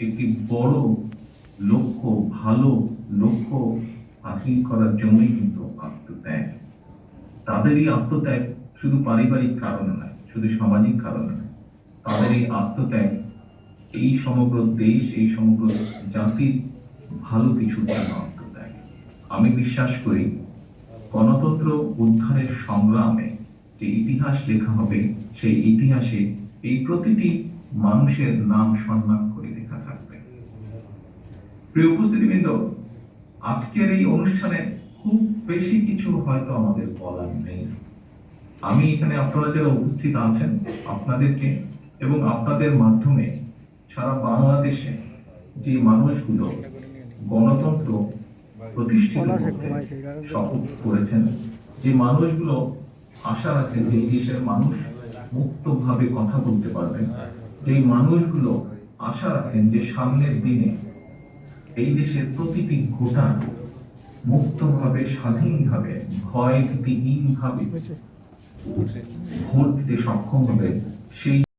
একটি বড় লক্ষ্য, ভালো লক্ষ্য হাসিল করার জন্যই কিন্তু আত্মত্যাগ। তাদের এই আত্মত্যাগ শুধু পারিবারিক কারণে নয়, শুধু সামাজিক কারণে নয়, তাদের এই আত্মত্যাগ এই সমগ্র দেশ, এই সমগ্র জাতির ভালো কিছুর জন্য আত্মত্যাগ। আমি বিশ্বাস করি গণতন্ত্র উদ্ধারের সংগ্রামে যে ইতিহাস লেখা হবে, সেই ইতিহাসে এই প্রতিটি মানুষের নাম সম্মান করে লেখা থাকবে। প্রিয় উপস্থিতিবৃন্দ, আজকের এই অনুষ্ঠানে খুব বেশি কিছু হয়তো আমাদের বলার নেই। আমি এখানে আপনারা যারা উপস্থিত আছেন, আপনাদেরকে এবং আপনাদের মাধ্যমে সারা বাংলাদেশে যে মানুষগুলো গণতন্ত্র প্রতিষ্ঠিত করতে শপথ করেছেন, যে মানুষগুলো আশা রাখেন যে এই দেশের মানুষ মুক্তভাবে কথা বলতে পারবেন, যে মানুষগুলো আশা রাখেন যে সামনের দিনে এই দেশের প্রতিটি ভোটার মুক্তভাবে, স্বাধীনভাবে, ভয় ভীতিহীনভাবে ভোট দিতে সক্ষম হবে, সেই